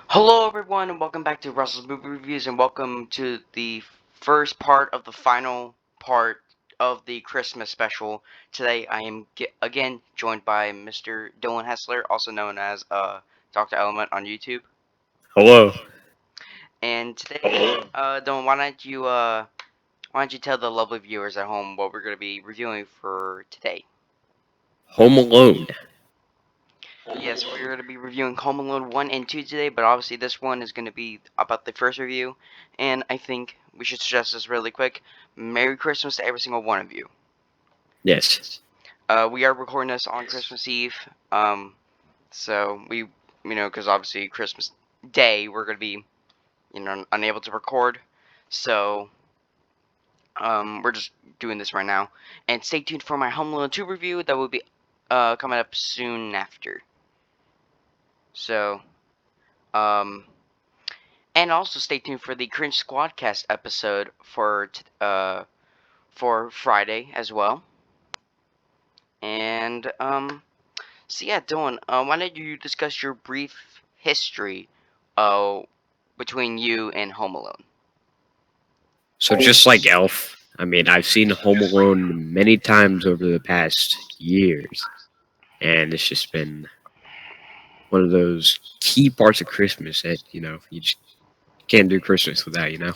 Hello everyone and welcome back to Russell's Movie Reviews and welcome to the first part of the final part of the Christmas special. Today I am again joined by Mr. Dylan Hessler, also known as Dr. Element on YouTube. Hello. And today, Dylan, why don't you tell the lovely viewers at home what we're going to be reviewing for today? Home Alone. Yes, we're going to be reviewing Home Alone 1 and 2 today, but obviously this one is going to be about the first review, and I think we should suggest this really quick. Merry Christmas to every single one of you. Yes. We are recording this on Christmas Eve, so because obviously Christmas Day we're going to be, unable to record, so, we're just doing this right now. And stay tuned for my Home Alone 2 review that will be, coming up soon after. So, um... and also stay tuned for the Cringe Squadcast episode for Friday as well. And so yeah, Dylan, why don't you discuss your brief history, uh, between you and Home Alone? So just like Elf, I've seen Home Alone many times over the past years, and it's just been one of those key parts of Christmas that you just can't do Christmas without. I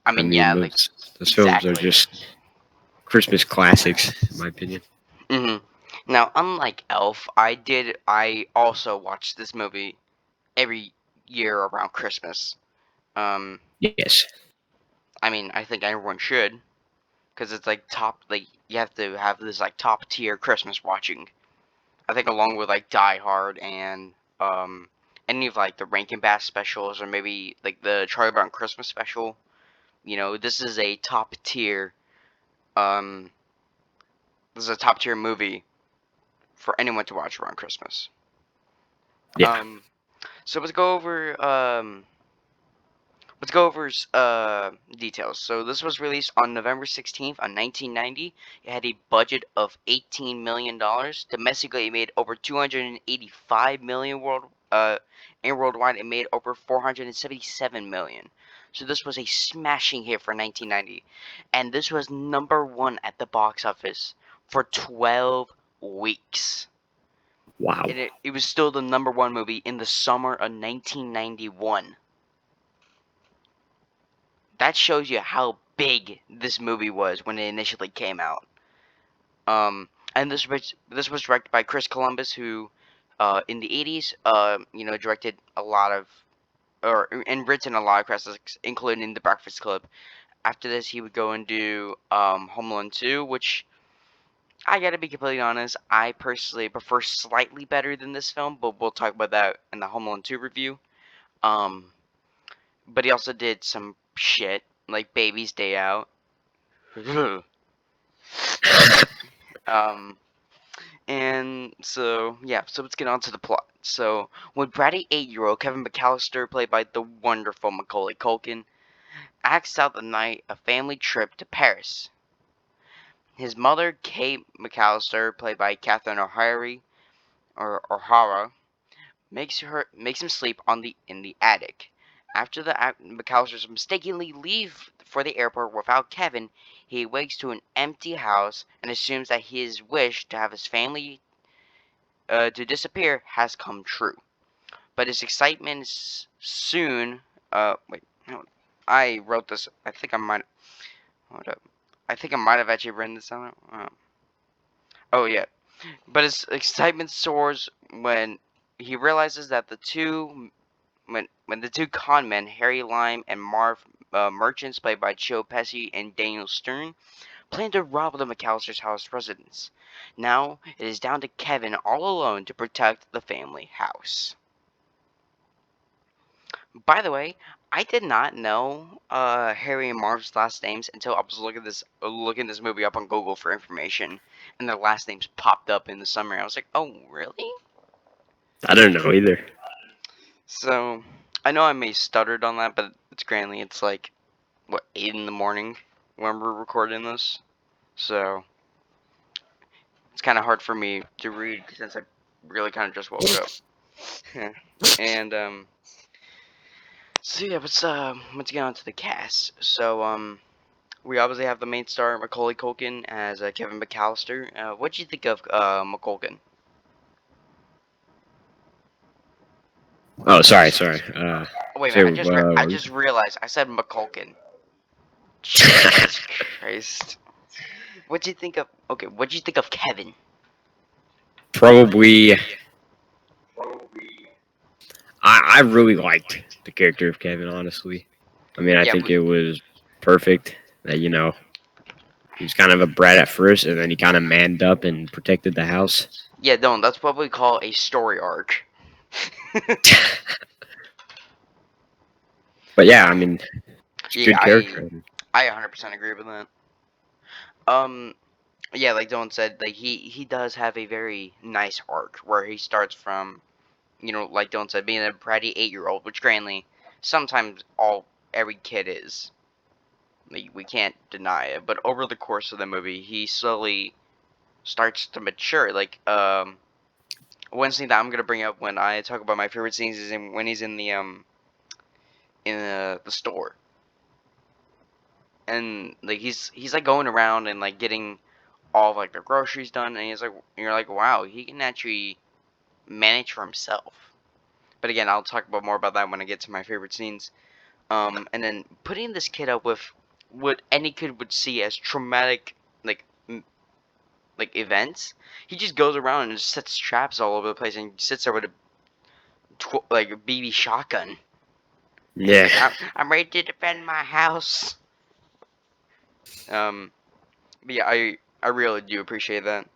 I mean, mean yeah, like those films are exactly. just Christmas classics, in my opinion. hmm Now, unlike Elf, I also watched this movie every year around Christmas. Um, Yes. I mean, I think everyone should, because it's like you have to have this like top tier Christmas watching. I think along with like Die Hard and any of like the Rankin Bass specials or maybe like the Charlie Brown Christmas special. This is a top tier um movie for anyone to watch around Christmas. Yeah. Um so let's go over details. So this was released on November 16th on 1990. It had a budget of $18 million. Domestically, it made over 285 million and worldwide it made over 477 million. So this was a smashing hit for 1990, and this was number one at the box office for 12 weeks. Wow. And it was still the number one movie in the summer of 1991. That shows you how big this movie was when it initially came out. And this was directed by Chris Columbus, who, in the '80s, directed a lot of, or and written a lot of classics, including The Breakfast Club. After this, he would go and do Home Alone 2, which I gotta be completely honest, I personally prefer slightly better than this film, but we'll talk about that in the Home Alone 2 review. Um, but he also did some shit like Baby's Day Out. um, and so, yeah, so let's get on to the plot. So, when bratty 8-year-old Kevin Mcallister, played by the wonderful Macaulay Culkin, acts out the night a family trip to Paris, his mother, Kate Mcallister, played by Catherine O'Hara, makes him sleep in the attic. After the McAllisters mistakenly leave for the airport without Kevin, he wakes to an empty house and assumes that his wish to have his family to disappear has come true. But his excitement soon. Wait, no, I wrote this. I think I might. Hold up. I think I might have actually written this down. Oh yeah. But his excitement soars when he realizes that when the two con men, Harry Lime and Marv Merchants, played by Joe Pesci and Daniel Stern, plan to rob the McAllister's house residence. Now it is down to Kevin all alone to protect the family house. By the way, I did not know Harry and Marv's last names until I was looking this movie up on Google for information, and their last names popped up in the summary. I was like, oh really? I don't know either. So I know I may stuttered on that, but it's grandly. It's like what 8 in the morning when we're recording this, so it's kind of hard for me to read since I really kind of just woke up. And so yeah, let's get on to the cast. So we obviously have the main star Macaulay Culkin as Kevin McAllister. What do you think of McCulkin? Oh, sorry. Wait a minute, So, I just realized I said McCulkin. Jesus Christ. What do you think of? Okay, what do you think of Kevin? probably, I really liked the character of Kevin. Honestly, I mean, I Yeah, think it was perfect. That he was kind of a brat at first, and then he kind of manned up and protected the house. yeah, no, that's what we call a story arc. But yeah, I mean, it's a Yeah, good character. I 100% agree with that. Um, yeah, like Dylan said, like he does have a very nice arc where he starts from, like Dylan said, being a bratty 8-year-old, which granted, sometimes every kid is. Like, we can't deny it, but over the course of the movie, he slowly starts to mature. Like, one scene that I'm gonna bring up when I talk about my favorite scenes is when he's in the store, and like he's like going around and like getting all of like the groceries done, and you're like, wow, he can actually manage for himself. But again, I'll talk about more about that when I get to my favorite scenes. And then putting this kid up with what any kid would see as traumatic, like like events. He just goes around and just sets traps all over the place and sits there with a like a BB shotgun. And he's Yeah. like, I'm ready to defend my house. Um, but yeah, I really do appreciate that.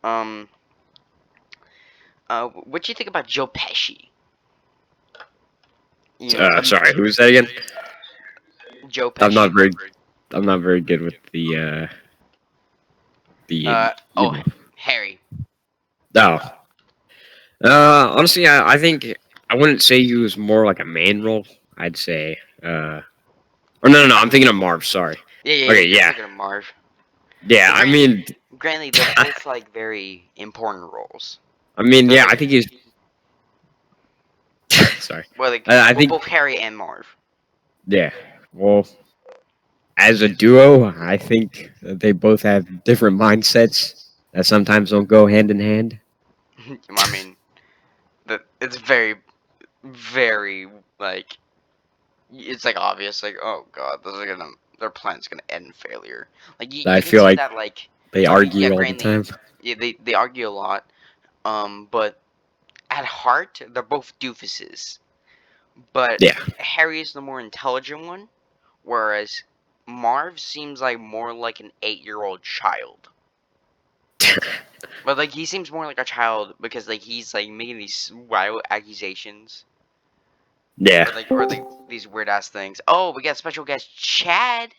Um, what do you think about Joe Pesci? You know, Sorry, who was that again? Joe I'm not Pesci. very, I'm not very good with the Oh, Harry. No. Honestly, I think I wouldn't say he was more like a main role. I'd say, or no, I'm thinking of Marv. Sorry. Yeah, Okay, you're yeah, thinking of Marv. yeah. Well, granted, they're both like very important roles. They're Yeah. like, I think he's. Sorry. well, like, I well, think, both Harry and Marv. yeah. Well, as a duo, I think that they both have different mindsets that sometimes don't go hand in hand. I mean, it's very, very like it's like obvious. Like, oh god, their plan's gonna end in failure. Like I you can feel see like that. Like, they yeah, argue all the granted, time. yeah, they argue a lot. But at heart, they're both doofuses. But Yeah. Harry is the more intelligent one, whereas Marv seems like more like an 8-year-old child. But like he seems more like a child because like he's like making these wild accusations Yeah. or like these weird ass things. Oh, we got special guest Chad.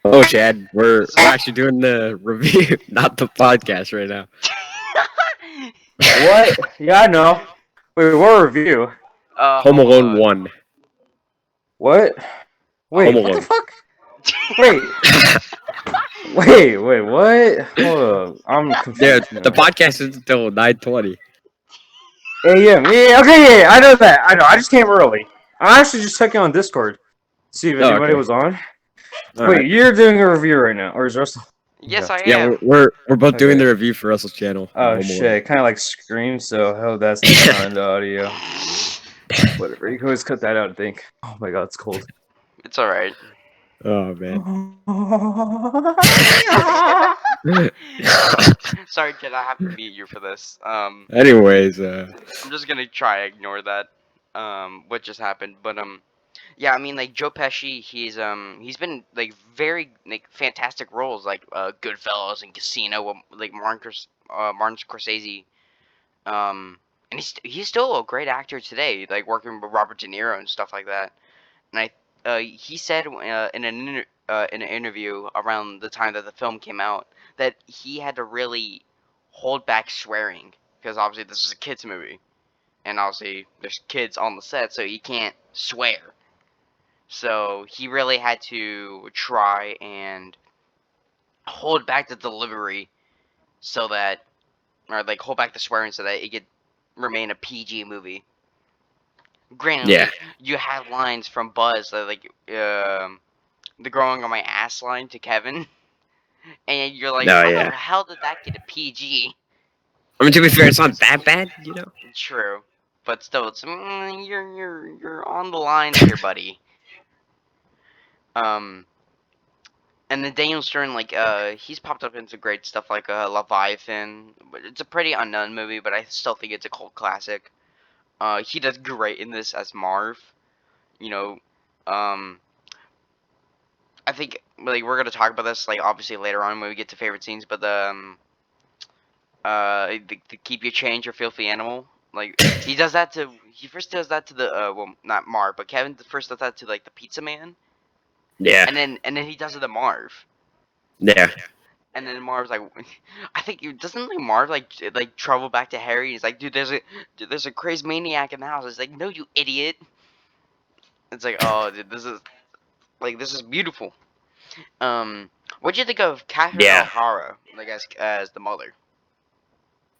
Oh, Chad, we're This we're is actually doing the review, not the podcast right now. What? Yeah, I know. Wait, what review? Home Home Alone Alone. 1. What? Oh. Home Wait, what the Alone. fuck? Wait, wait, what? Hold up, I'm Yeah, confused the now. podcast is until 9:20. AM, yeah, okay, yeah, I know that. I know. I just came early. I actually just checked on Discord, see if Oh, anybody okay. was on. All right. Wait, you're doing a review right now, or is Russell? Yes, Okay. I Yeah, am. we're both doing Okay. the review for Russell's channel of Oh Home Alone. shit, kind of like Scream. So, oh, that's not on the audio. Whatever. You can always cut that out. I think. Oh my god, it's cold. It's all right. Oh man. Sorry, kid. I have to mute you for this. Anyways, I'm just gonna try to ignore that. What just happened? But yeah. I mean, like Joe Pesci, he's been like very like fantastic roles, like Goodfellas and Casino, with, like Martin Scorsese. And he's still a great actor today, like working with Robert De Niro and stuff like that. And he said in an interview around the time that the film came out that he had to really hold back swearing because obviously this is a kids movie, and obviously there's kids on the set, so he can't swear. So he really had to try and hold back the delivery so that, or like hold back the swearing so that it could remain a PG movie. Yeah. Granted, you had lines from Buzz that like the growing on my ass line to Kevin, and you're like, No, how yeah. the hell did that get a PG? I mean, to be fair, it's not that bad, you know. True, but still, it's you're on the lines here, buddy. Um, and then Daniel Stern, like, he's popped up into great stuff like Leviathan, but it's a pretty unknown movie, but I still think it's a cult classic. He does great in this as Marv. You know, um, I think like we're gonna talk about this like obviously later on when we get to favorite scenes, but the keep your change or filthy animal. Like he first does that to the well not Marv but Kevin first does that to like the pizza man Yeah. and then he does it to Marv Yeah. and then Marv's like I think doesn't like Marv like travel back to Harry and he's like dude, there's a crazy maniac in the house. It's like no you idiot. It's like oh dude, this is beautiful. What'd you think of Catherine Yeah. O'Hara like as the mother?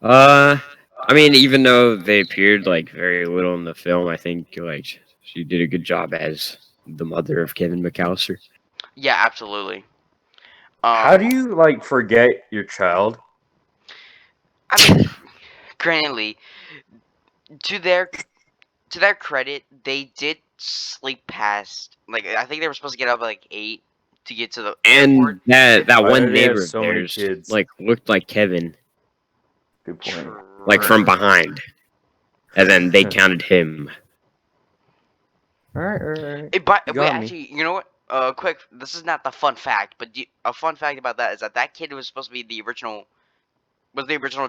Uh, I mean, even though they appeared like very little in the film, I think like she did a good job as the mother of Kevin McAllister. Yeah, absolutely. How do Um, you like forget your child? I mean, granted, to their to their credit, they did sleep past. Like I think they were supposed to get up at like 8 to get to the airport. And that Why one do they have neighbor of so many theirs kids? like looked like Kevin, Good point. like from True. behind, and then they counted him. All right, all right. But You wait, got me. actually, you know what? Quick. This is not the fun fact, but a fun fact about that is that kid was supposed to be the original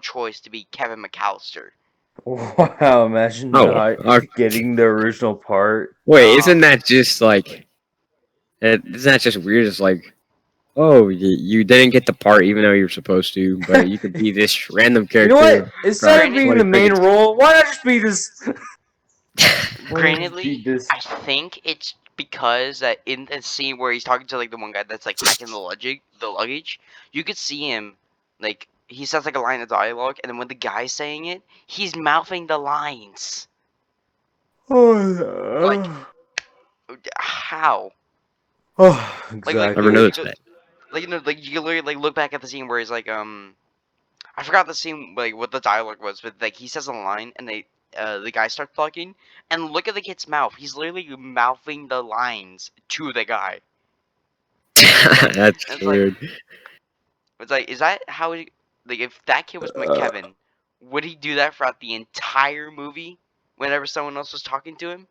choice to be Kevin McAllister. Wow, imagine Oh, not getting the original part. wait, Um, isn't that just like? Isn't that just weird? It's like, oh, you didn't get the part even though you were supposed to, but you could be this random You know character what? Instead of from granted, being 20 the main seconds. role, why not just be this? Why not just be Granted, this? I think it's because in the scene where he's talking to like the one guy that's like packing the luggage, you could see him like he says like a line of dialogue, and then when the guy's saying it, he's mouthing the lines. Like Oh, how? Never exactly. noticed that. Like like you can literally like look back at the scene where he's like I forgot the scene like what the dialogue was, but like he says a line and the guy starts talking and look at the kid's mouth. He's literally mouthing the lines to the guy. And it's like That's it's like weird. it's like is that how he like if that kid was Uh, McKevin, would he do that throughout the entire movie whenever someone else was talking to him?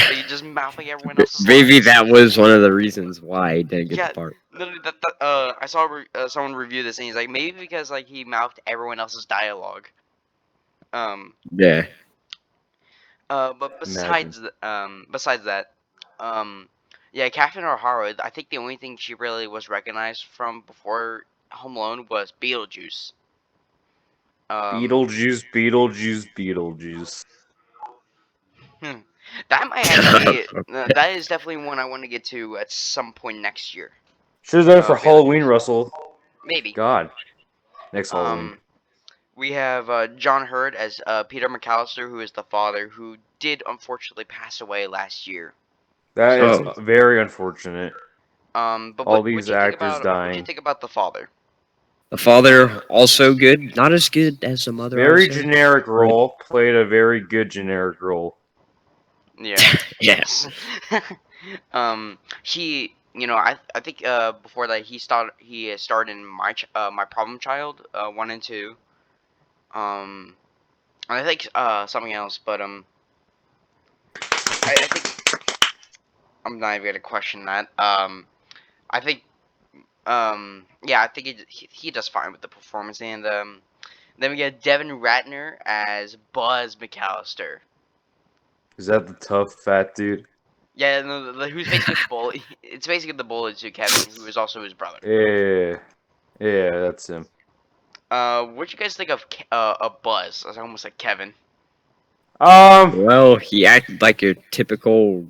Like just mouthing everyone else's Maybe lines? that was one of the reasons why he didn't get the Yeah, part. literally I saw someone review this and he's like maybe because like he mouthed everyone else's dialogue. Um Yeah. but imagine. besides that, um, yeah, Catherine O'Hara. I think the only thing she really was recognized from before Home Alone was Beetlejuice. Um, Beetlejuice, Beetlejuice, Beetlejuice. hmm, that might actually be. That is definitely one I want to get to at some point next year. Should have done it for Halloween, Beetlejuice, Russell. maybe. God, next Halloween. Um, we have John Hurt as Peter McAllister, who is the father, who did unfortunately pass away last year. That is So, Oh, very unfortunate. but All what these do you think actors about dying. the father? the father also good, not as good as the mother, I would Very say. generic But role. Played a very good generic role. Yeah. yeah, I think before that he starred in my problem child 1 and 2. And I think something else, but I think I'm not even gonna question that. I think yeah, I think he does fine with the performance, and then we get Devin Ratner as Buzz McAllister. Is that the tough fat dude? Yeah, no, who's basically the bully. It's basically the bully to Kevin, who is also his brother. Yeah, yeah, that's him. What you guys think of Buzz? I almost like Kevin. Um, well, he acted like a typical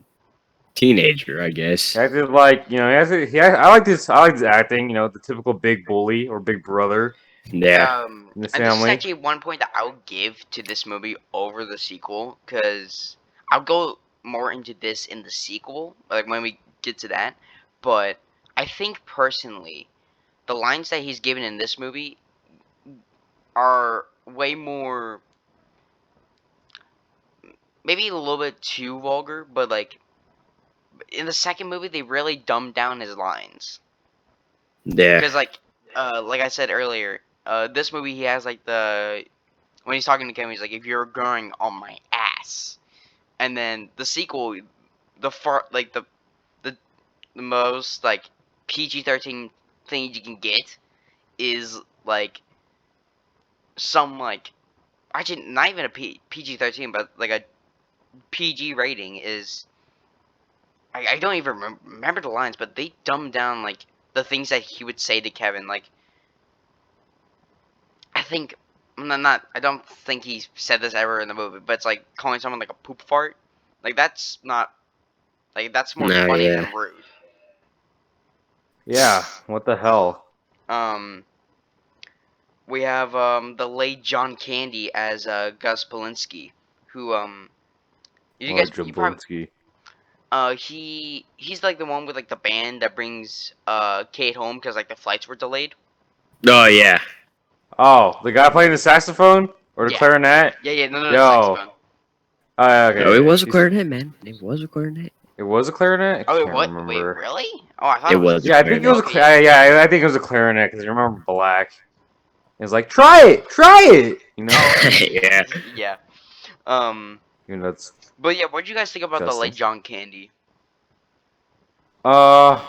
teenager, I guess. acted like I like this. I like his acting. You know, the typical big bully or big brother. Yeah. in the And this is family. actually one point that I would give to this movie over the sequel, because I'll go more into this in the sequel, like when we get to that. But I think personally, the lines that he's given in this movie are way more, maybe a little bit too vulgar, but like in the second movie, they really dumbed down his lines. Yeah. Because like I said earlier, this movie he has like when he's talking to Kevin, he's like, "If you're going on my ass," and then the sequel, the the most like PG-13 thing you can get is like some like actually not even a PG-13, but like a PG rating is. I don't even remember the lines, but they dumbed down like the things that he would say to Kevin. Like I think not I don't think he said this ever in the movie, but it's like calling someone like a poop fart. Like that's not like that's more No, funny yeah. than rude. Yeah, what the hell? Um, we have the late John Candy as Gus Polinski, who you Or guys you probably Jablinski. he's like the one with like the band that brings Kate home because like the flights were delayed. Oh yeah. Oh, the guy playing the saxophone or the Yeah, clarinet? yeah, no, Yo. saxophone. Oh, yeah, No, it okay. was a clarinet, man. It was a clarinet. It was a clarinet? I Oh wait, can't what? Wait, remember. really? Oh, I thought It it was. was a Yeah, I think it clarinet. was a Okay, yeah. yeah, I think it was a clarinet because I remember Black. It was like, try it, you know? Oh, Yeah. yeah. Um, You know, that's but yeah, what do you guys think about the disgusting. late John Candy?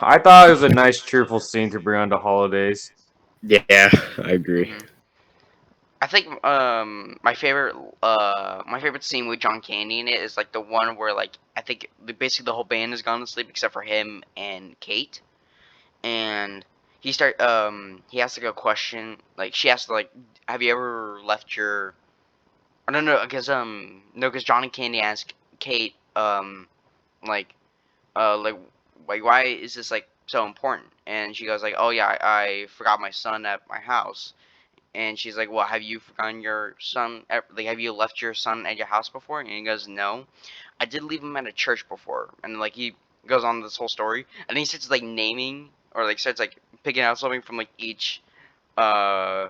I thought it was a nice, cheerful scene to bring on the holidays. Yeah, I agree. hmm I think my favorite scene with John Candy in it is like the one where like I think basically the whole band has gone to sleep except for him and Kate, and he asks like a question, like she asked like, have you ever left your, or no, because no, because John and Candy asked Kate like like why is this like so important, and she goes like, oh yeah, I forgot my son at my house. And she's like, well, have you forgotten your son? Like, have you left your son at your house before? And he goes, no. I did leave him at a church before. And, like, he goes on this whole story. And then he starts, like, naming, or, like, starts, like, picking out something from, like, uh,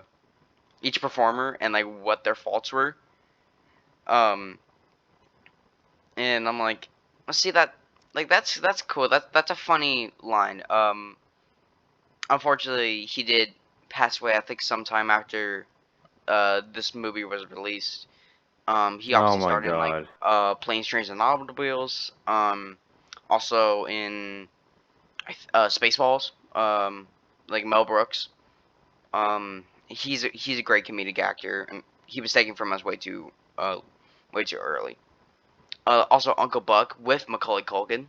each performer and, like, what their faults were. Um, and I'm like, let's see that. Like, that's cool. That's a funny line. Unfortunately, he did pass away, I think, sometime after, this movie was released. He Oh obviously my started in like god. Planes, Trains, and Automobiles. Also in Spaceballs. Like Mel Brooks. He's a great comedic actor, and he was taken from us way too early. Also Uncle Buck with Macaulay Culkin.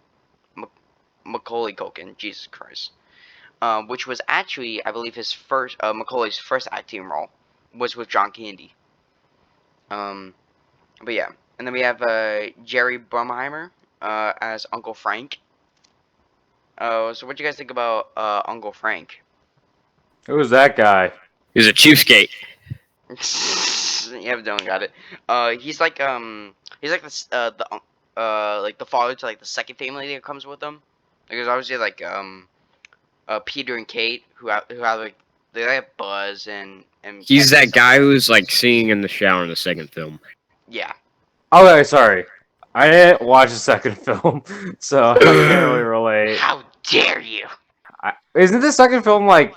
Macaulay Culkin, Jesus Christ. Which was actually, I believe, his first Macaulay's first acting role was with John Candy. Um, But yeah, and then we have Jerry Brumheimer as Uncle Frank. So what do you guys think about Uncle Frank? Who was that guy? It was a cheapskate. Yeah, Dylan got it. He's like like the father to like the second family that comes with them. Because obviously like Peter and Kate who have like they have Buzz and He's Kevin and that stuff guy like that. who's like singing in the shower in the second film. Yeah. Okay, sorry. I didn't watch the second film, so I can't really relate. How dare you? Isn't the second film like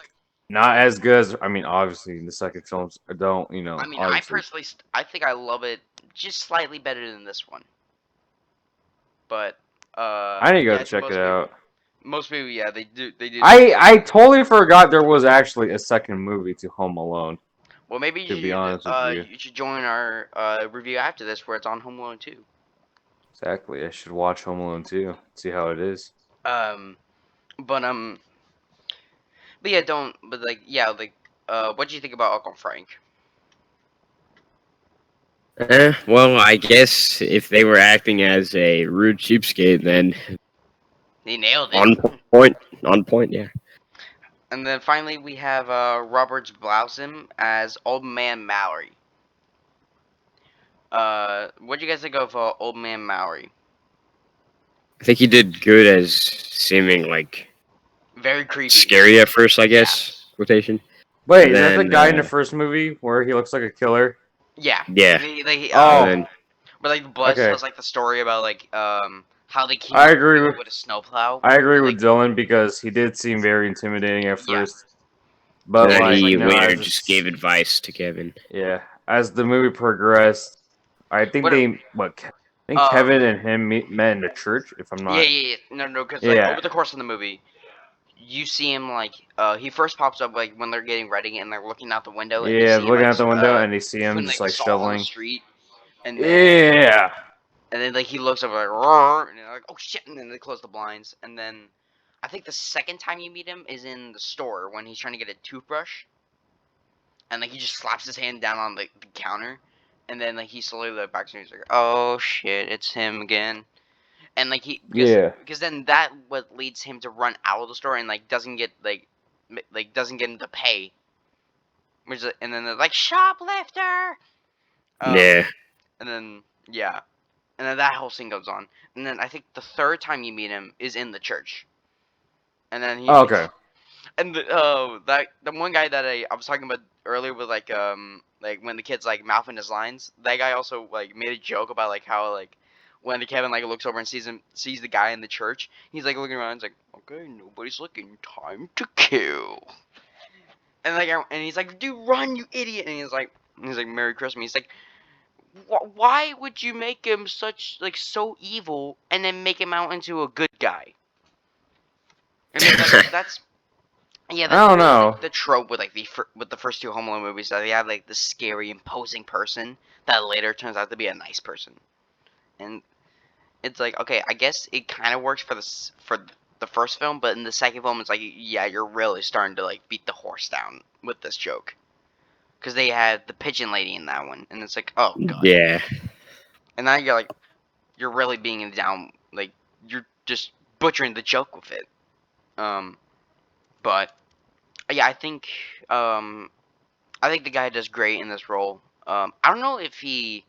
not as good as? I mean, obviously the second films don't. I mean, I Obviously. personally, I think I love it just slightly better than this one. But I need to go yeah, to check it out. most people, yeah, they do say I totally forgot there was actually a second movie to Home Alone. well, maybe To be honest with you, you should join our review after this, where it's on Home Alone 2. exactly. I should watch Home Alone too. See how it is. Um, but yeah, don't. But like, yeah, like, what do you think about Uncle Frank? Well, I guess if they were acting as a rude cheapskate, then He nailed it. on point, on point, yeah. And then finally we have Robert Blausim as Old Man Mallory. What do you guys think of Old Man Mallory? I think he did good as seeming like Very creepy. scary at first, I Yeah. guess, quotation. Wait, And is that the then, guy in the first movie where he looks like a killer? Yeah. yeah. And Oh, But then, like the Blood okay. tells like the story about like how they came I out agree people with with a snowplow. I agree Like with Dylan because he did seem very intimidating at yeah. first, but and then Because like like he as later just this gave advice to Kevin. yeah, as the movie progressed, I think what it- I think Kevin and him met in the church. If I'm yeah, not yeah, yeah. No, because like yeah over the course of the movie, you see him like he first pops up like when they're getting ready and they're looking out the window and they yeah see him looking like out the window and they see him putting just like the like salt on the shoveling. street and Yeah, then like he looks over like "Roar," and they're like oh shit and then they close the blinds and then I think the second time you meet him is in the store when he's trying to get a toothbrush and like he just slaps his hand down on the counter and then like he slowly like backs and he's like oh shit it's him again and like he yeah, because then that what leads him to run out of the store and like doesn't get like doesn't get him to pay and then they're like shoplifter um Yeah. and then yeah and then that whole scene goes on and then I think the third time you meet him is in the church and then he oh, okay, and that the one guy that I was talking about earlier with like when the kid's like mouthing his lines, that guy also like made a joke about like how like when the Kevin like looks over and sees the guy in the church, he's like looking around, he's like, okay, nobody's looking, time to kill, and like and he's like, dude, run, you idiot, and he's like Merry Christmas, he's like, why would you make him such like so evil and then make him out into a good guy? I mean that's yeah, I that's don't really know. like the trope with like with the first two Home Alone movies that they have like the scary, imposing person that later turns out to be a nice person, and it's like okay, I guess it kind of works for the first film, but in the second film, it's like yeah, you're really starting to like beat the horse down with this joke because they had the pigeon lady in that one, and it's like oh god, Yeah. and now you're like you're really being it down like you're just butchering the joke with it, but yeah, um I think the guy does great in this role. I don't know if he's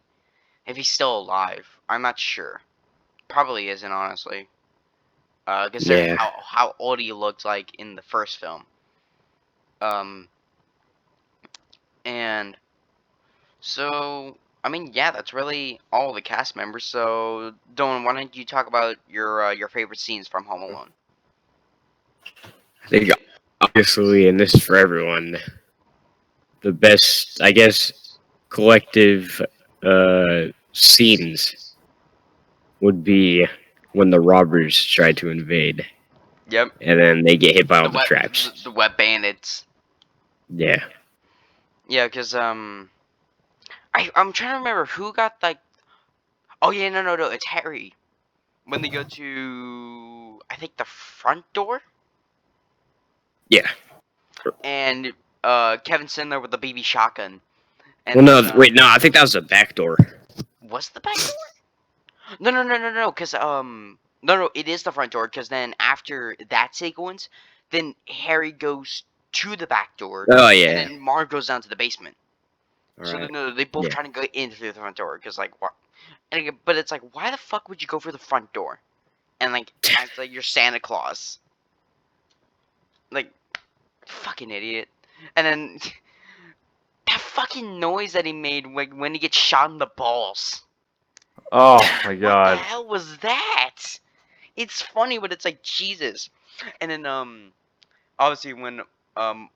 still alive. I'm not sure. Probably isn't honestly. Considering Yeah. how old he looked like in the first film. Um, and so I mean, yeah, that's really all the cast members. So, Dylan, why don't you talk about your favorite scenes from Home Alone? I think obviously, and this is for everyone, the best, I guess, collective scenes would be when the robbers try to invade, Yep, and then they get hit by all the the wet traps. the wet bandits. Yeah. Yeah, because I'm trying to remember who got like. Oh yeah, no, it's Harry. When they go to I think the front door Yeah. and Kevin's sitting there with the baby shotgun Well, and then no, wait, no, I think that was the back door. was the back door? No, because no, it is the front door because then after that sequence, then Harry goes to the back door Oh, and yeah. then Marv goes down to the basement. All So right. they both Yeah. trying to go in through the front door because like what? But it's like why the fuck would you go for the front door and like act like you're Santa Claus? Like fucking idiot. And then that fucking noise that he made when he gets shot in the balls. Oh my What the god. hell was that? It's funny, but it's like Jesus. And then obviously when um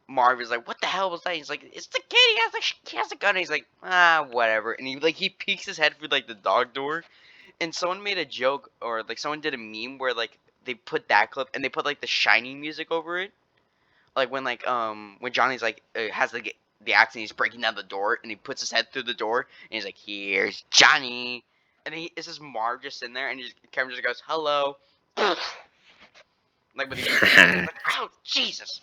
Marv is like, what the hell was that? He's like, it's the kid. He has a gun. And he's like, whatever. And he peeks his head through like the dog door. And someone made a joke or like someone did a meme where like they put that clip and they put like the Shining music over it. Like when Johnny's like has the accent, he's breaking down the door and he puts his head through the door and he's like, "Here's Johnny," and it's just Marv just in there and Kevin just goes, "Hello," like with the earpiece. It's like, "Oh Jesus!"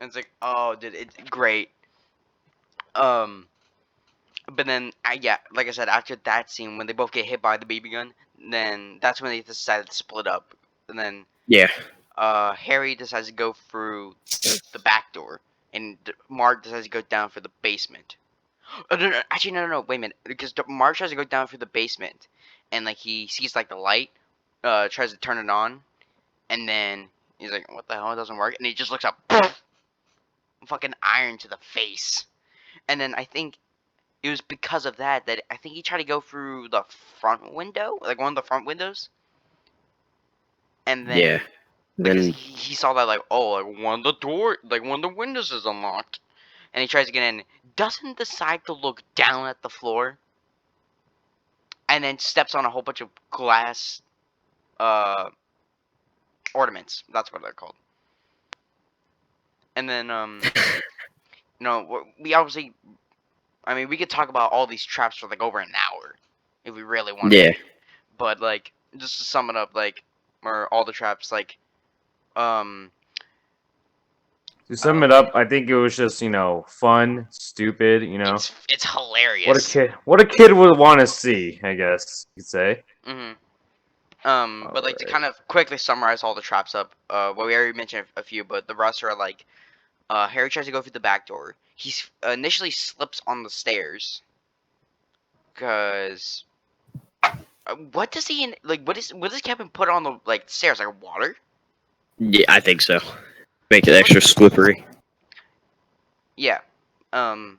And it's like, "Oh, dude, it's great." Um, but then yeah, like I said, after that scene when they both get hit by the BB gun, then that's when they decided to split up, and then Yeah. Harry decides to go through the back door, and Mark decides to go down for the basement. Oh, no, actually, no, wait a minute, because Mark tries to go down through the basement, and like he sees like the light, tries to turn it on, and then he's like, "What the hell? It doesn't work," and he just looks up, fucking iron to the face, and then I think it was because of that I think he tried to go through the front window, like one of the front windows, and Yeah. then because Then he saw that like, oh, like one of the windows is unlocked, and he tries to get in, doesn't decide to look down at the floor, and then steps on a whole bunch of glass uh ornaments. That's what they're called. And then we obviously, I mean, we could talk about all these traps for like over an hour if we really wanted yeah. to. But like, just to sum it up, like, or all the traps, like, um, To sum it up, I think it was just fun, stupid. it's What a hilarious. kid would want to see. I guess you could say. hmm All but like to right. kind of quickly summarize all the traps up, well, we already mentioned a few, but the rest are like, Harry tries to go through the back door. He initially slips on the stairs, cause what does he like? What does Kevin put on the like stairs? Like water? Yeah, I think so. Make it extra slippery. Yeah. Um.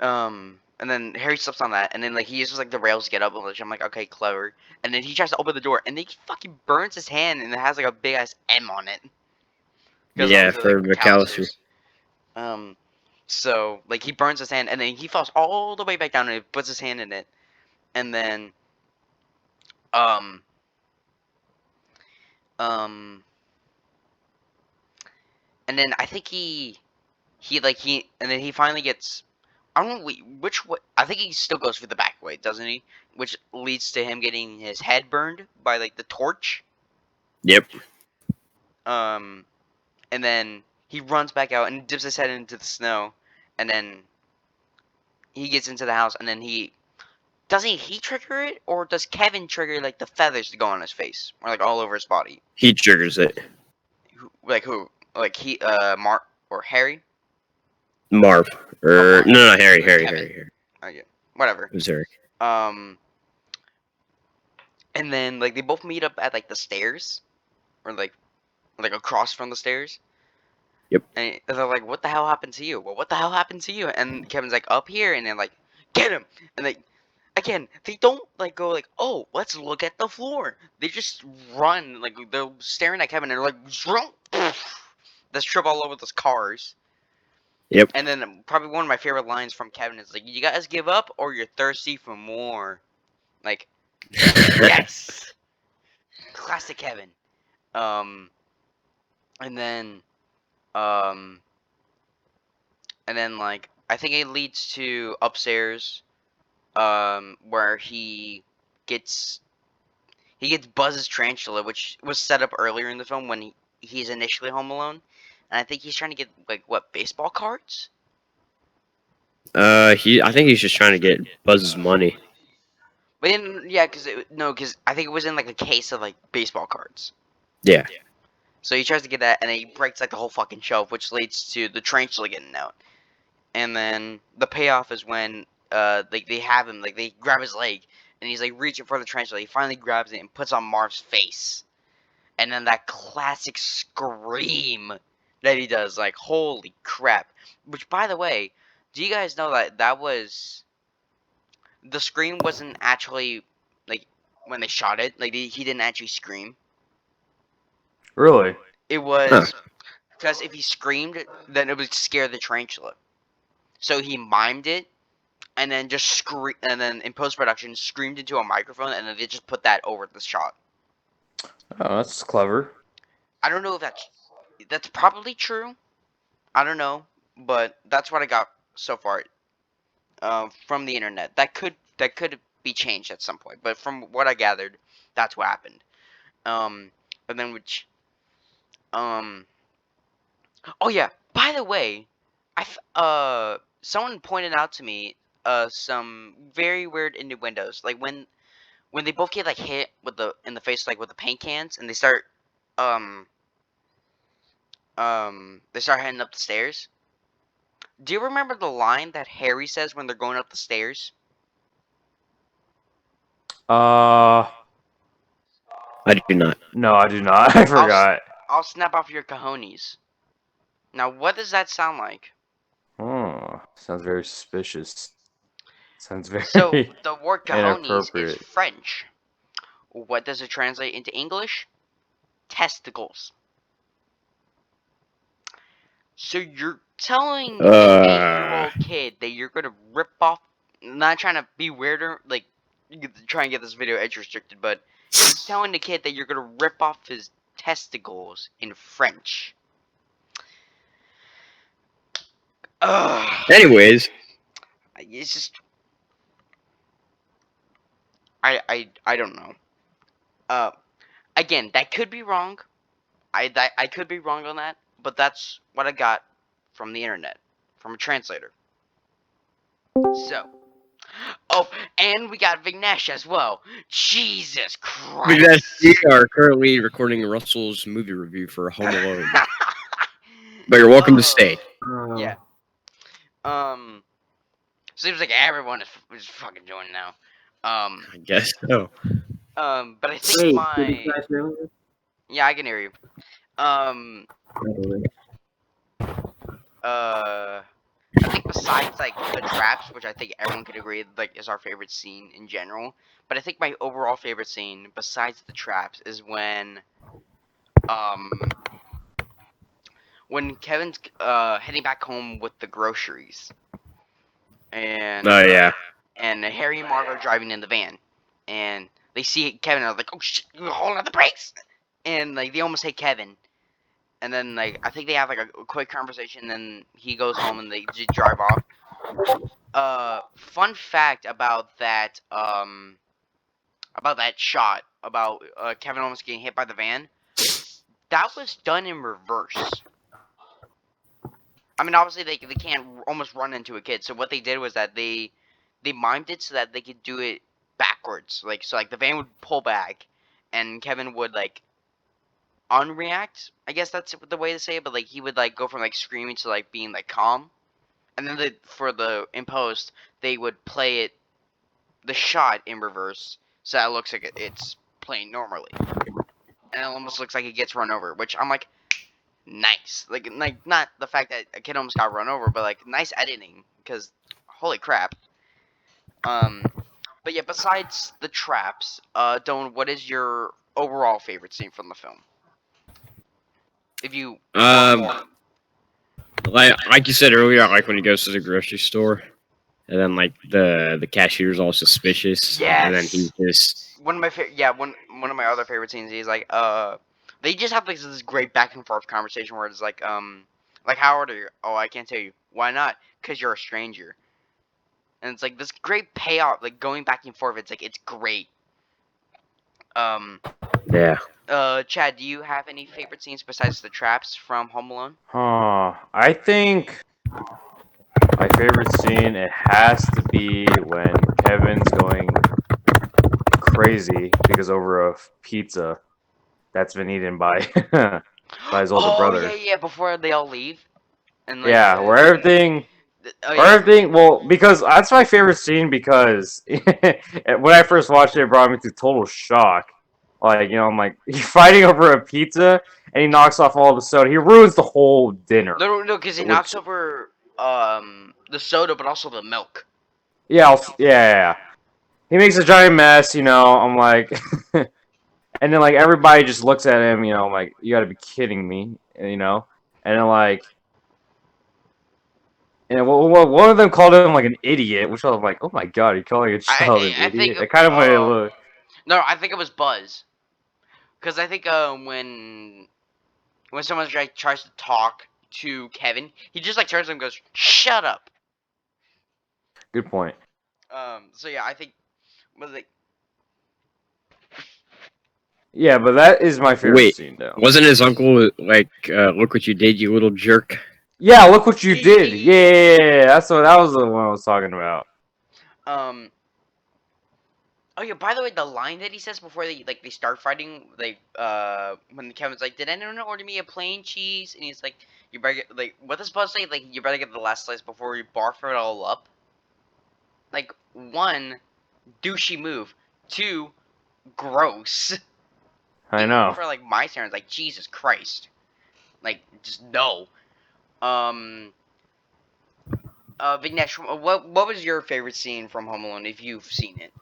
And then Harry slips on that, and then like he uses like the rails to get up, which I'm like, okay, clever. And then he tries to open the door, and then he fucking burns his hand, and it has like a big ass M on it, because Yeah, obviously like for Mcallister. McAllister's. Um. So like he burns his hand, and then he falls all the way back down, and he puts his hand in it, and then um um and then I think and then he finally gets. I don't know which way. I think he still goes for the back way, doesn't he? Which leads to him getting his head burned by like the torch. Yep. Um, and then he runs back out and dips his head into the snow, and then he gets into the house, and then he doesn't he trigger it, or does Kevin trigger like the feathers to go on his face or like all over his body? He triggers it. Who? Like he Mark or Harry? Marv. Oh, Or Mark. no, Harry, Like Harry, Kevin. Harry, Harry. Oh yeah. Whatever. It was Harry. Um, and then like they both meet up at like the stairs, or like across from the stairs. Yep. And they're like, "What the hell happened to you?" Well, what the hell happened to you? And Kevin's like, "Up here," and they're like, "Get him!" And they don't like go like, "Oh, let's look at the floor." They just run like they're staring at Kevin and they're like, "Drunk." Let's trip all over those cars. Yep. And then probably one of my favorite lines from Kevin is like, "You guys give up or you're thirsty for more." Like, yes, classic Kevin. Um, and then um, like I think it leads to upstairs, where gets he gets Buzz's tarantula, which was set up earlier in the film when he's initially home alone, and I think he's trying to get like what, baseball cards. I think he's just trying to get Buzz's money. But yeah, because I think it was in like a case of like baseball cards. Yeah. So he tries to get that, and then he breaks like the whole fucking shelf, which leads to the tarantula getting out. And then the payoff is when they have him, like they grab his leg, and he's like reaching for the tarantula. He finally grabs it and puts on Marv's face, and then that classic scream that he does, like holy crap! Which, by the way, do you guys know that the scream wasn't actually like when they shot it, like he didn't actually scream. Really? It Huh. was because if he screamed, then it would scare the tarantula. So he mimed it and then just and then in post production screamed into a microphone, and then they just put that over the shot. Oh, that's clever. I don't know if that's probably true. I don't know, but that's what I got so far from the internet. That could be changed at some point, but from what I gathered, that's what happened. Um, and then um, oh yeah. By the way, someone pointed out to me some very weird innuendos, like when they both get like hit with the in the face like with the paint cans, and they start um they start heading up the stairs. Do you remember the line that Harry says when they're going up the stairs? Uh, I do not. no, I do not. I I'll s- forgot. I'll snap off your cojones. Now, what does that sound like? Oh, sounds very suspicious. Sounds So very the word cojones is inappropriate. French. What does it translate into English? Testicles. So you're telling an 8-year-old kid that you're gonna rip off? Not trying to be weirder, like try and get this video edge restricted, but you're telling the kid that you're gonna rip off his testicles in French. Ugh. Anyways, It's just I don't know. Uh, again, that could be wrong. I could be wrong on that, but that's what I got from the internet, from a translator. So, oh, and we got Vignesh as well. Jesus because we Christ! are currently recording Russell's movie review for Home Alone, but you're welcome to Oh, stay. yeah. Um, seems like everyone is fucking joining now. I guess so. But I think my know? yeah, I can hear you. Um, I think besides like the traps, which I think everyone could agree like is our favorite scene in general, but I think my overall favorite scene besides the traps is um when Kevin's heading back home with the groceries and Oh yeah. Harry and Marv are driving in the van and they see Kevin and are like, oh shit, you're holding on the brakes, and like they almost hit Kevin. And then like I think they have like a quick conversation. Then he goes home and they just drive off. Fun fact about that shot about Kevin almost getting hit by the van. That was done in reverse. I mean, obviously they can't almost run into a kid. So what they did was that they mimed it so that they could do it backwards. Like so, like the van would pull back, and Kevin would like unreact. I guess that's the way to say it. But like he would like go from like screaming to like being like calm. And then for the in post, they would play it the shot in reverse, so that it looks like it's playing normally, and it almost looks like it gets run over. Which I'm like, nice. Like not the fact that a kid almost got run over, but like nice editing because holy crap. But yeah, besides the traps, Don, what is your overall favorite scene from the film? If you want Um, more. like you said earlier, I like when he goes to the grocery store, and then like the cashier's all suspicious, and then he Yes. just One of my one of my other favorite scenes is like they just have like this great back and forth conversation where it's like how old are you? Oh, I can't tell you. Why not? Cause you're a stranger. And it's like this great payoff, like going back and forth. It's like it's great. Um, yeah. Chad, do you have any favorite scenes besides the traps from Home Alone? I think my favorite scene, it has to be when Kevin's going crazy because over a pizza that's been eaten by by his older Oh yeah, brother. yeah. Before they all leave, and like Yeah, where everything oh or yeah, everything. Well, because that's my favorite scene because when I first watched it, it brought me to total shock. Like, I'm like, he's fighting over a pizza and he knocks off all the soda. He ruins the whole dinner. no, because he knocks Which, over the soda, but also the milk. yeah, yeah. He makes a giant mess. I'm like, and then like everybody just looks at him. I'm like, you got to be kidding me. And then like. And one of them called him like an idiot, which I was like, "Oh my god, you're calling a child an I think idiot?" That kind of made it look. no, I think it was Buzz. Because I think when someone like tries to talk to Kevin, he just like turns to him and goes, "Shut up." Good point. So yeah, I think was like Yeah, but that is my favorite Wait, scene, though. wasn't his uncle like, "Look what you did, you little jerk"? Yeah, look what you yeah, yeah, did. yeah, Yeah, yeah, yeah, yeah, yeah. That was the one I was talking about. yeah. Um, Oh yeah, by the way, the line that he says before they start fighting, when Kevin's like, "Did anyone order me a plain cheese?" And he's like, "You better get, what does Buzz say? Like, you better get the last slice before we barf it all up." Like, one, douchey move. Two, gross. I Even know. for like my parents, like Jesus Christ, like just no. Um, Vignesh, what was your favorite scene from Home Alone if you've seen it?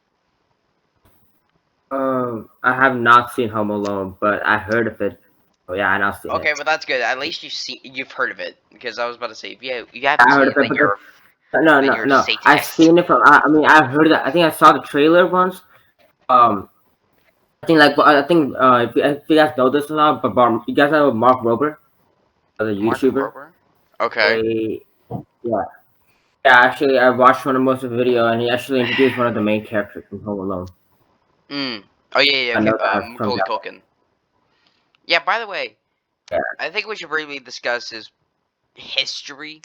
I have not seen Home Alone, but I heard of it. Oh yeah, I not seen it. Okay, but that's good. At least you've heard of it. Because I was about to say, if you I haven't heard seen of it, it, but no, then no, you're a no. I've Satanist. seen it from. I mean, I heard that. I think I saw the trailer once. Um, if you guys know this or not, but you guys know Mark Rober, the Mark YouTuber. Rober. Okay. They, yeah, yeah. Actually, I watched one of most of the video, and he actually introduced one of the main characters from Home Alone. Mm. Oh yeah, I okay. know that from Macaulay that. Culkin. Yeah. By the way, Yeah. I think we should briefly discuss his history.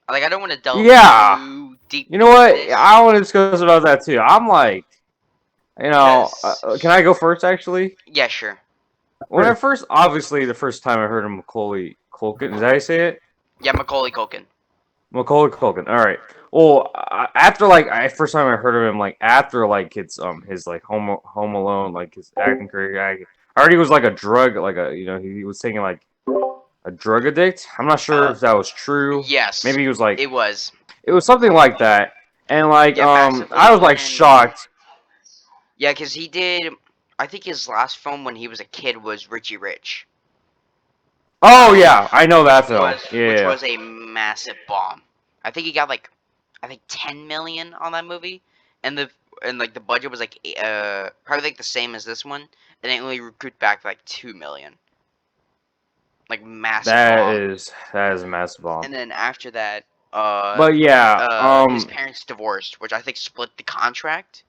Like, I don't want to delve Yeah. too deep You know into what? this. I want to discuss about that too. I'm like, Cause can I go first? Actually, yeah, sure. when I first, obviously, the first time I heard of Macaulay Culkin, is that how you say it? Yeah, Macaulay Culkin. Macaulay Culkin. All right. Well, after like first time I heard of him, like after like it's his like Home Alone, like his acting career, I heard he was like a drug, like he was taking like a drug addict. I'm not sure Uh, if that was true. yes, Maybe he was like it was. it was something like that, and like Yeah, massively I was like when. shocked. Yeah, because he did. I think his last film when he was a kid was Richie Rich. Oh yeah, I know that film. Which Yeah, was a massive bomb. I think he got like, I think 10 million on that movie, and the budget was like probably like the same as this one, and they only recouped back like 2 million. Like massive bomb. that is a massive bomb. And then after that, But yeah, his parents divorced, which I think split the contract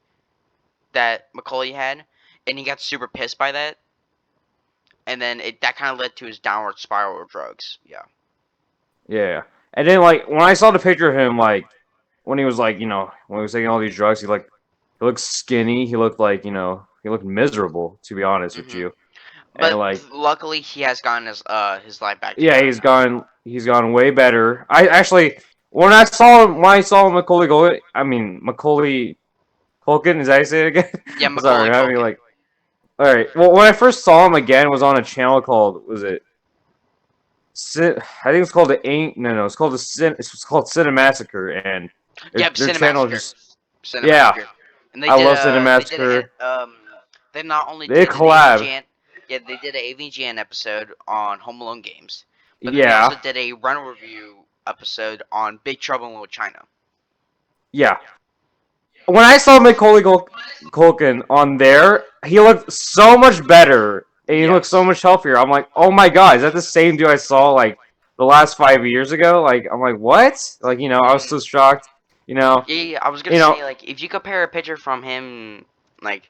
that Macaulay had, and he got super pissed by that. And then that kind of led to his downward spiral of drugs. Yeah. yeah, and then like when I saw the picture of him, like when he was like when he was taking all these drugs, he looked skinny. He looked like he looked miserable, to be honest with hmm you. And But like luckily, he has gotten his life back yeah, together now. he's gone way better. I actually when I saw Macaulay Culkin, I mean Macaulay Culkin, is that how you say it again? Yeah, Sorry, Macaulay I'm having Culkin. like all right. Well, when I first saw him again, it was on a channel called was it? I think it's called the Ain't no no. It's called it's called Cinemassacre, and Yep, their channel Cinemassacre. just yeah. Cinemassacre. And I love they did Cinemassacre. they not only They did an collab. AVGN, yeah, they did an AVGN episode on Home Alone games, but then they Yeah, also did a run review episode on Big Trouble in Little China. yeah. When I saw Culkin on there, he looked so much better, and he looked so Yes. much healthier. I'm like, oh my god, is that the same dude I saw like the last 5 years ago? Like, I'm like, what? Like, I was so shocked. You know, Yeah, I was gonna you know, say, like, if you compare a picture from him, like,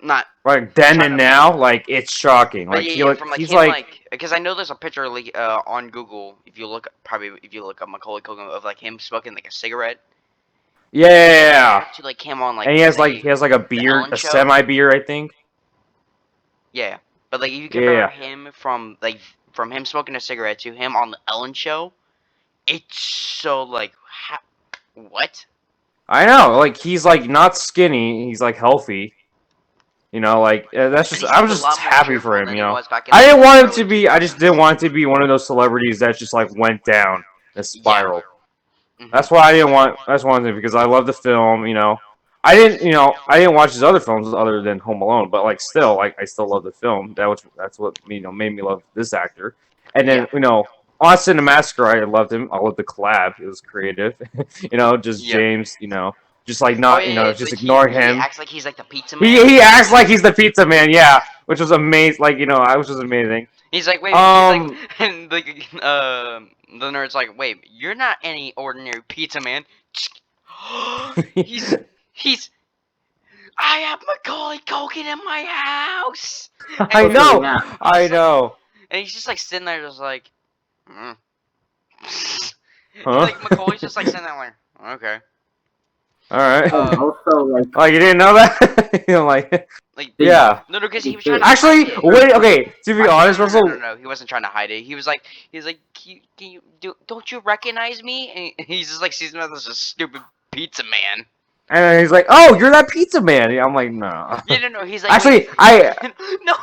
not like then trying and to, now, like it's shocking. but Like yeah, yeah, from like he's him, like, like, because I know there's a picture like on Google. If you look up Macaulay Culkin of like him smoking like a cigarette, yeah, to like him on and like say he has like a the beard, Ellen a show. semi beard, I think. Yeah, but like if you compare Yeah, him from him smoking a cigarette to him on the Ellen show, it's so like what? I know. Like he's like not skinny. He's like healthy. Like that's And just he I'm seems a just lot more happy for cheerful him. than he was back in I like didn't the want it to early be. I just didn't 2000s. want it to be one of those celebrities that just like went down a Yeah. spiral. hmm That's why I didn't want. That's one thing because I love the film. I didn't. I didn't watch his other films other than Home Alone, but like still, like I still love the film. That's what made me love this actor. And Yeah. then on Cinemassacre, I loved him. I loved the collab. It was creative. Just Yeah. James. Just like Oh not. yeah, yeah. Just Like ignore he him. acts like he's like the pizza man. He acts like he's the pizza man. Yeah, which was amazing. Like I was just amazing. He's like, wait. He's like, Um. and like, the nerd's like, wait, you're not any ordinary pizza man. he's he's. I have Macaulay Culkin in my house, I and Okay, know. yeah. I he's like, know. and he's just like sitting there, just like, mm. He's Huh? like Macaulay's just like sitting there, like, okay. All right. Um, Also, like, Oh, you didn't know that? You know, like, like yeah. no, because he was they- trying to Actually, hide it. wait. Okay, to be Actually, honest, no. Russell. No. He wasn't trying to hide it. He was like, can you don't you recognize me? And he's just like sees him as a stupid pizza man. And he's like, "Oh, you're that pizza man." Yeah, I'm like, "No." Yeah, no. He's like, wait, Actually, I no,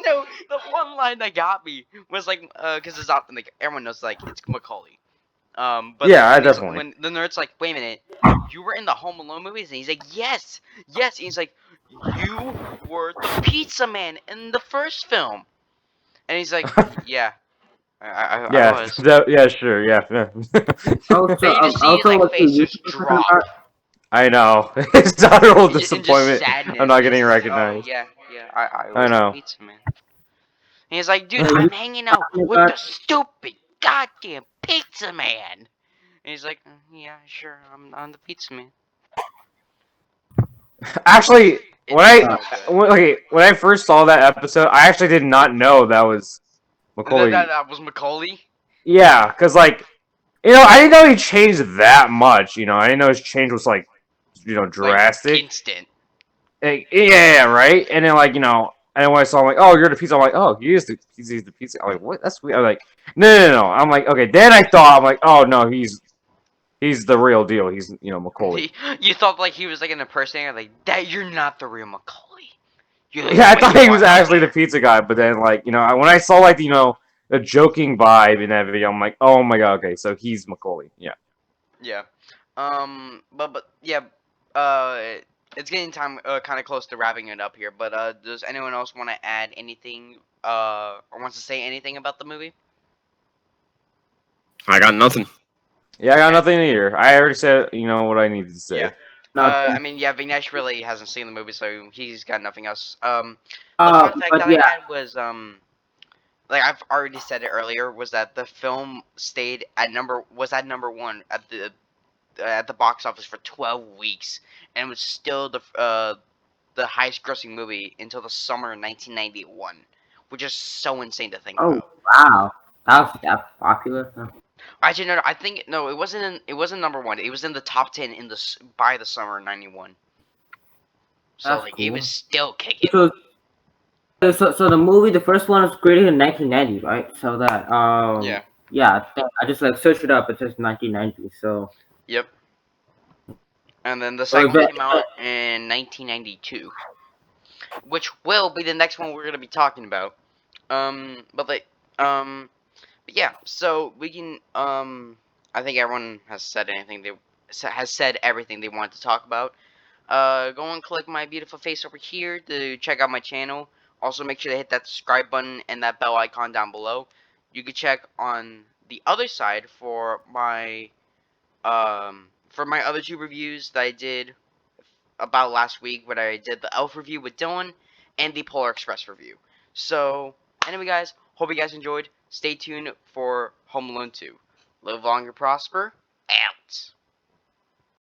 no. The one line that got me was like, because it's often like everyone knows like it's Macaulay. But like yeah, I definitely. when the nerd's like, wait a minute, you were in the Home Alone movies, and he's like, yes, yes. And he's like, you were the pizza man in the first film, and he's like, yeah, I Yeah, was. yeah, sure, yeah. also, And you just see his also like what the face just YouTuber talking drop, about. I know. It's not a real and just disappointment. I'm sadness. not And he's getting just like, oh recognized. yeah, I I was the know. pizza man. And he's like, dude, The I'm YouTuber hanging out talking with about. the stupid goddamn pizza man. And he's like, yeah, sure, I'm the pizza man. Actually, It's so good. when I first saw that episode, I actually did not know that was Macaulay. That was Macaulay. Yeah, because like I didn't know he changed that much. I didn't know his change was like Like drastic. instant. Yeah, right. And then and then when I saw him, like, oh, you're the pizza. I'm like, oh, he's the pizza. I'm like, what? That's weird. I'm like, no. I'm like, okay. Then I thought, I'm like, oh no, he's the real deal. He's Macaulay. You thought like he was like an impersonator, like that. You're not the real Macaulay. You're like Yeah, I what thought you he was want out actually the there. pizza guy, but then when I saw like the joking vibe in that video, I'm like, oh my god, okay, so he's Macaulay. Yeah. Yeah. But yeah. Uh, it's getting time. Kind of close to wrapping it up here. But does anyone else want to add anything? Or wants to say anything about the movie? I got nothing. Yeah, I got Okay. nothing to hear. I already said what I needed to Yeah. say. I Nothing. mean, yeah, Vignesh really hasn't seen the movie, so he's got nothing else. The fun fact But that I yeah, had was like I've already said it earlier, was that the film stayed at number one at the box office for 12 weeks, and was still the highest grossing movie until the summer of 1991, which is so insane to think oh about. wow, that was that popular. Huh? Actually, no, I think no, it wasn't number one. It was in the top 10 by the summer of '91. So That's like it was cool. still kicking. So, so the movie, the first one was created in 1990, right? So that Yeah. yeah, I just like searched it up. It says 1990. So, Yep. And then the so second one came out in 1992, which will be the next one we're gonna be talking about. But like, but yeah. So we can, I think everyone has said has said everything they wanted to talk about. Go and click my beautiful face over here to check out my channel. Also, make sure to hit that subscribe button and that bell icon down below. You can check on the other side for my other two reviews that I did about last week, when I did the Elf review with Dylan and the Polar Express review. So, anyway, guys, hope you guys enjoyed. Stay tuned for Home Alone 2. Live long and prosper. Out.